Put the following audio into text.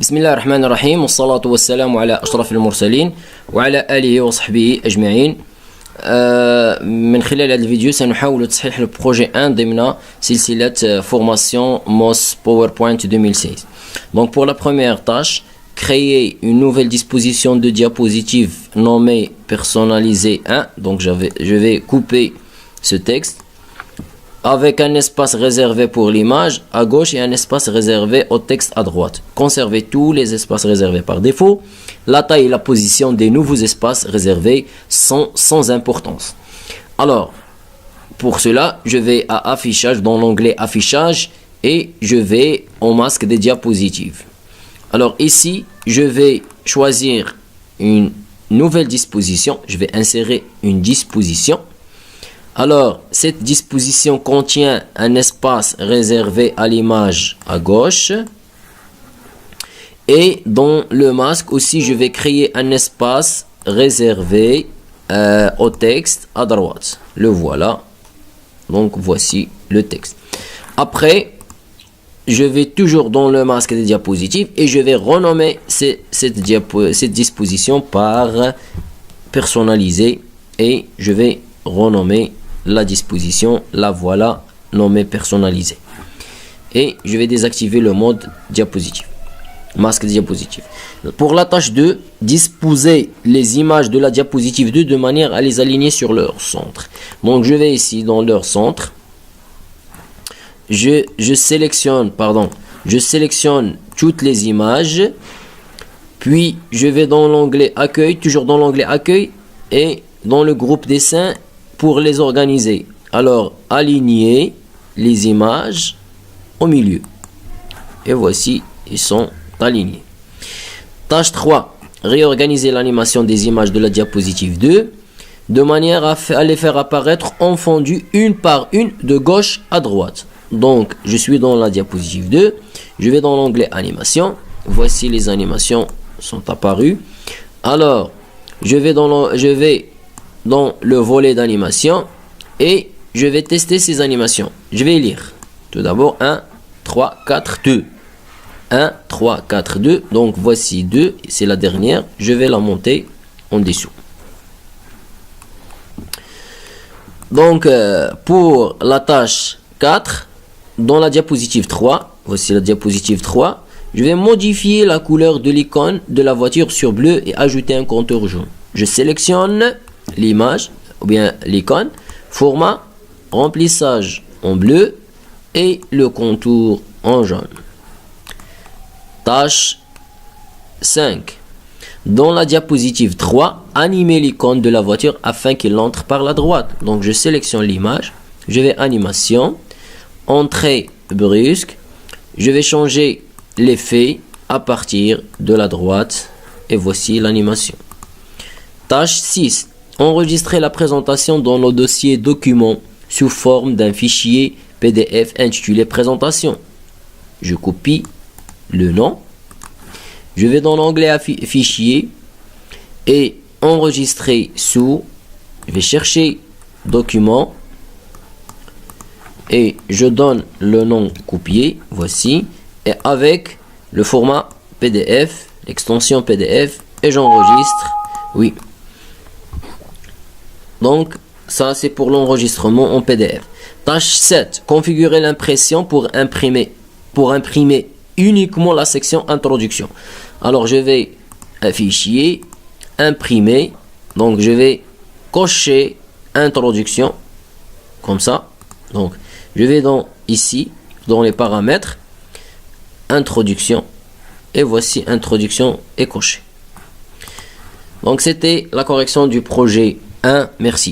بسم الله الرحمن الرحيم والصلاة والسلام على أشرف المرسلين وعلى آله وصحبه أجمعين. من خلال هذا الفيديو سنحاول تصحيح البروجي 1 ضمن سلسلة formation MOS PowerPoint 2016. Donc pour la première tâche, créer une nouvelle disposition de diapositive nommée personnalisée 1. Donc je vais couper ce texte avec un espace réservé pour l'image à gauche et un espace réservé au texte à droite. Conservez tous les espaces réservés par défaut. La taille et la position des nouveaux espaces réservés sont sans importance. Alors, pour cela, je vais à affichage dans l'onglet affichage et je vais au masque des diapositives. Alors ici, je vais choisir une nouvelle disposition. Je vais insérer une disposition. Alors, cette disposition contient un espace réservé à l'image à gauche. Et dans le masque aussi, je vais créer un espace réservé au texte à droite. Le voilà. Donc, voici le texte. Après, je vais toujours dans le masque des diapositives et je vais renommer cette disposition par personnalisé. Et je vais renommer la disposition, la voilà nommée personnalisée. Et je vais désactiver le mode diapositive, masque diapositive. Pour la tâche 2, disposer les images de la diapositive 2 de manière à les aligner sur leur centre. Donc je vais ici dans leur centre. Je sélectionne toutes les images. Puis je vais dans l'onglet accueil, toujours dans l'onglet accueil et dans le groupe dessin pour les organiser. Alors, aligner les images au milieu. Et voici, ils sont alignés. Tâche 3. Réorganiser l'animation des images de la diapositive 2 de manière à les faire apparaître en fondu une par une de gauche à droite. Donc, je suis dans la diapositive 2. Je vais dans l'onglet animation. Voici les animations sont apparues. Alors, je vais dans le volet d'animation et je vais tester ces animations. Je vais lire. Tout d'abord 1, 3, 4, 2. 1, 3, 4, 2. Donc voici 2. C'est la dernière. Je vais la monter en dessous. Donc pour la tâche 4, dans la diapositive 3, voici la diapositive 3, je vais modifier la couleur de l'icône de la voiture sur bleu et ajouter un contour jaune. Je sélectionne l'image ou bien l'icône, format, remplissage en bleu et le contour en jaune. Tâche 5. Dans la diapositive 3, animer l'icône de la voiture afin qu'il entre par la droite. Donc je sélectionne l'image, je vais animation, entrée brusque, je vais changer l'effet à partir de la droite et voici l'animation. Tâche 6. Enregistrer la présentation dans le dossier document sous forme d'un fichier PDF intitulé présentation. Je copie le nom. Je vais dans l'onglet fichier et enregistrer sous. Je vais chercher document et je donne le nom copié. Voici. Et avec le format PDF, l'extension PDF et j'enregistre. Oui. Donc, ça c'est pour l'enregistrement en PDF. Tâche 7. Configurer l'impression pour imprimer uniquement la section introduction. Alors, je vais fichier, imprimer. Donc, je vais cocher introduction. Comme ça. Donc, je vais ici, dans les paramètres, introduction. Et voici introduction est coché. Donc, c'était la correction du projet 1. Merci.